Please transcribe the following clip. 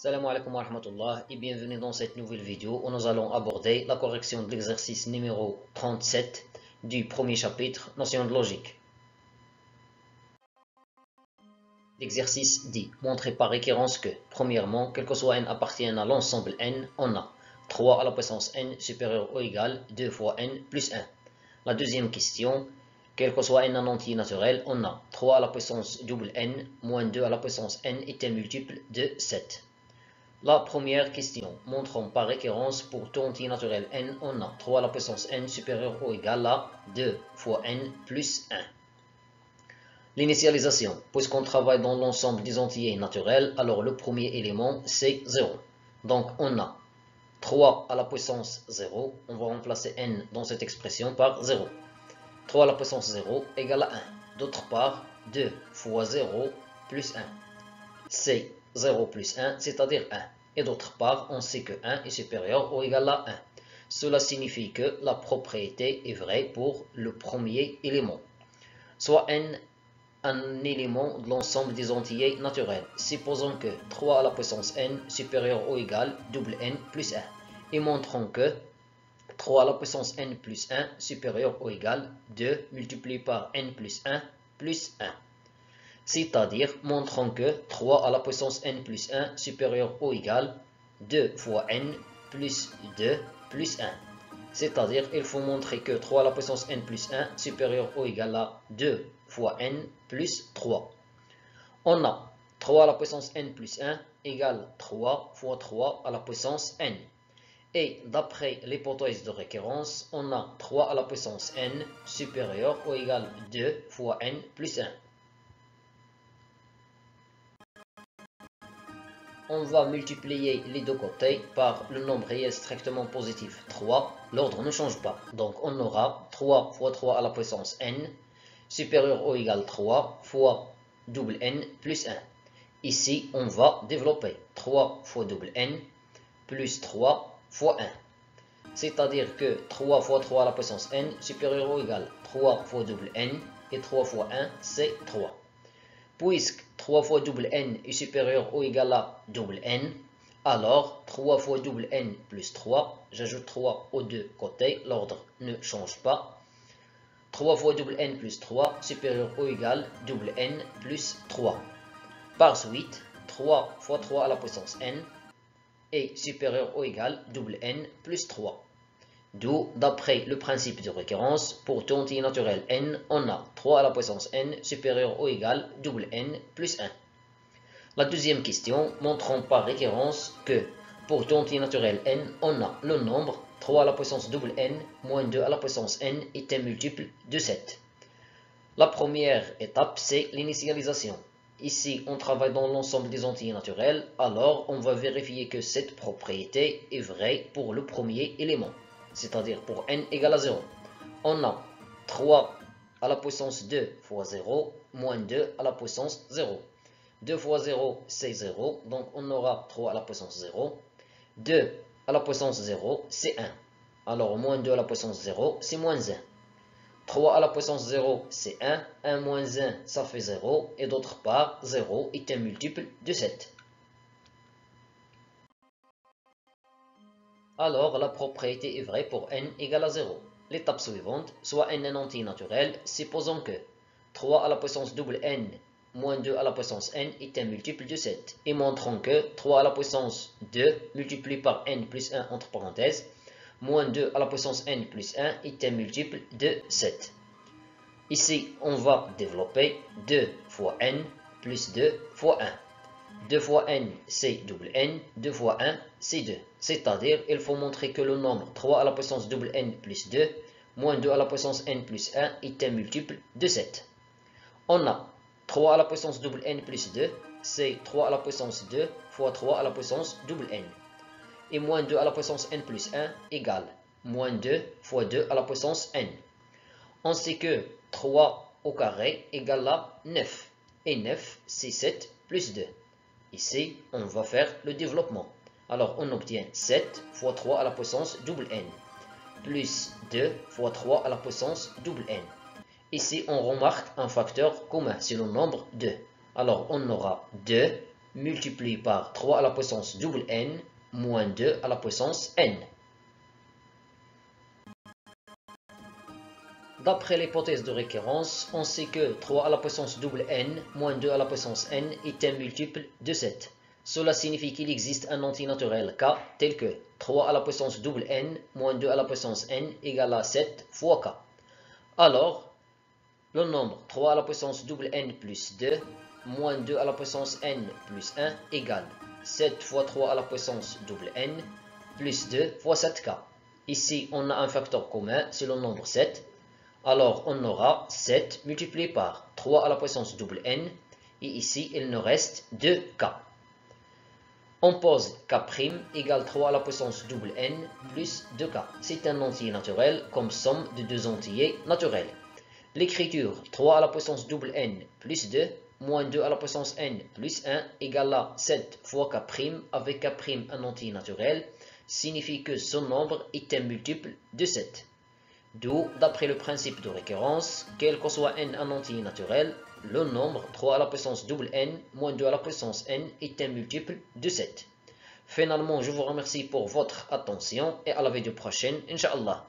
Salam alaikum wa rahmatullah et bienvenue dans cette nouvelle vidéo où nous allons aborder la correction de l'exercice numéro 37 du premier chapitre, notion de logique. L'exercice dit, montrer par récurrence que, premièrement, quel que soit n appartienne à l'ensemble n, on a 3 à la puissance n supérieur ou égal 2 fois n plus 1. La deuxième question, quel que soit n un entier naturel, on a 3 à la puissance double n moins 2 à la puissance n est un multiple de 7. La première question, montrons par récurrence pour tout entier naturel n, on a 3 à la puissance n supérieur ou égal à 2 fois n plus 1. L'initialisation, puisqu'on travaille dans l'ensemble des entiers naturels, alors le premier élément c'est 0. Donc on a 3 à la puissance 0, on va remplacer n dans cette expression par 0. 3 à la puissance 0 égale à 1. D'autre part, 2 fois 0 plus 1. C'est 0 plus 1, c'est-à-dire 1. Et d'autre part, on sait que 1 est supérieur ou égal à 1. Cela signifie que la propriété est vraie pour le premier élément. Soit n un élément de l'ensemble des entiers naturels. Supposons que 3 à la puissance n supérieur ou égal double n plus 1. Et montrons que 3 à la puissance n plus 1 supérieur ou égal 2 multiplié par n plus 1 plus 1. C'est-à-dire, montrons que 3 à la puissance n plus 1 supérieur ou égal 2 fois n plus 2 plus 1. C'est-à-dire, il faut montrer que 3 à la puissance n plus 1 supérieur ou égal à 2 fois n plus 3. On a 3 à la puissance n plus 1 égale 3 fois 3 à la puissance n. Et d'après l'hypothèse de récurrence, on a 3 à la puissance n supérieur ou égal 2 fois n plus 1. On va multiplier les deux côtés par le nombre réel strictement positif 3. L'ordre ne change pas. Donc on aura 3 fois 3 à la puissance n supérieur ou égal 3 fois double n plus 1. Ici, on va développer 3 fois double n plus 3 fois 1. C'est-à-dire que 3 fois 3 à la puissance n supérieur ou égal 3 fois double n et 3 fois 1 c'est 3. Puisque 3 fois double n est supérieur ou égal à double n, alors 3 fois double n plus 3, j'ajoute 3 aux deux côtés, l'ordre ne change pas. 3 fois double n plus 3 supérieur ou égal double n plus 3. Par suite, 3 fois 3 à la puissance n est supérieur ou égal double n plus 3. D'où, d'après le principe de récurrence, pour tout entier naturel n, on a 3 à la puissance n supérieur ou égal double n plus 1. La deuxième question, montrons par récurrence que pour tout entier naturel n, on a le nombre 3 à la puissance double n moins 2 à la puissance n est un multiple de 7. La première étape, c'est l'initialisation. Ici, on travaille dans l'ensemble des entiers naturels, alors on va vérifier que cette propriété est vraie pour le premier élément. C'est-à-dire pour n égale à 0. On a 3 à la puissance 2 fois 0, moins 2 à la puissance 0. 2 fois 0, c'est 0, donc on aura 3 à la puissance 0. 2 à la puissance 0, c'est 1. Alors, moins 2 à la puissance 0, c'est moins 1. 3 à la puissance 0, c'est 1. 1 moins 1, ça fait 0. Et d'autre part, 0 est un multiple de 7. Alors, la propriété est vraie pour n égale à 0. L'étape suivante, soit n un entier naturel, supposons que 3 à la puissance double n moins 2 à la puissance n est un multiple de 7. Et montrons que 3 à la puissance 2 multiplié par n plus 1 entre parenthèses, moins 2 à la puissance n plus 1 est un multiple de 7. Ici, on va développer 2 fois n plus 2 fois 1. 2 fois n, c'est double n. 2 fois 1, c'est 2. C'est-à-dire, il faut montrer que le nombre 3 à la puissance double n plus 2, moins 2 à la puissance n plus 1 est un multiple de 7. On a 3 à la puissance double n plus 2, c'est 3 à la puissance 2 fois 3 à la puissance double n. Et moins 2 à la puissance n plus 1 égale moins 2 fois 2 à la puissance n. On sait que 3 au carré égale à 9. Et 9, c'est 7 plus 2. Ici, on va faire le développement. Alors, on obtient 7 fois 3 à la puissance double n, plus 2 fois 3 à la puissance double n. Ici, on remarque un facteur commun, c'est le nombre 2. Alors, on aura 2 multiplié par 3 à la puissance double n moins 2 à la puissance n. D'après l'hypothèse de récurrence, on sait que 3 à la puissance double n moins 2 à la puissance n est un multiple de 7. Cela signifie qu'il existe un entier naturel k tel que 3 à la puissance double n moins 2 à la puissance n égale à 7 fois k. Alors, le nombre 3 à la puissance double n plus 2 moins 2 à la puissance n plus 1 égale 7 fois 3 à la puissance double n plus 2 fois 7k. Ici, on a un facteur commun, c'est le nombre 7. Alors, on aura 7 multiplié par 3 à la puissance double n, et ici, il nous reste 2k. On pose k' égale 3 à la puissance double n plus 2k. C'est un entier naturel comme somme de deux entiers naturels. L'écriture 3 à la puissance double n plus 2 moins 2 à la puissance n plus 1 égale à 7 fois k' avec k' un entier naturel signifie que ce nombre est un multiple de 7. D'où, d'après le principe de récurrence, quel que soit n un entier naturel, le nombre 3 à la puissance double n moins 2 à la puissance n est un multiple de 7. Finalement, je vous remercie pour votre attention et à la vidéo prochaine, Inch'Allah.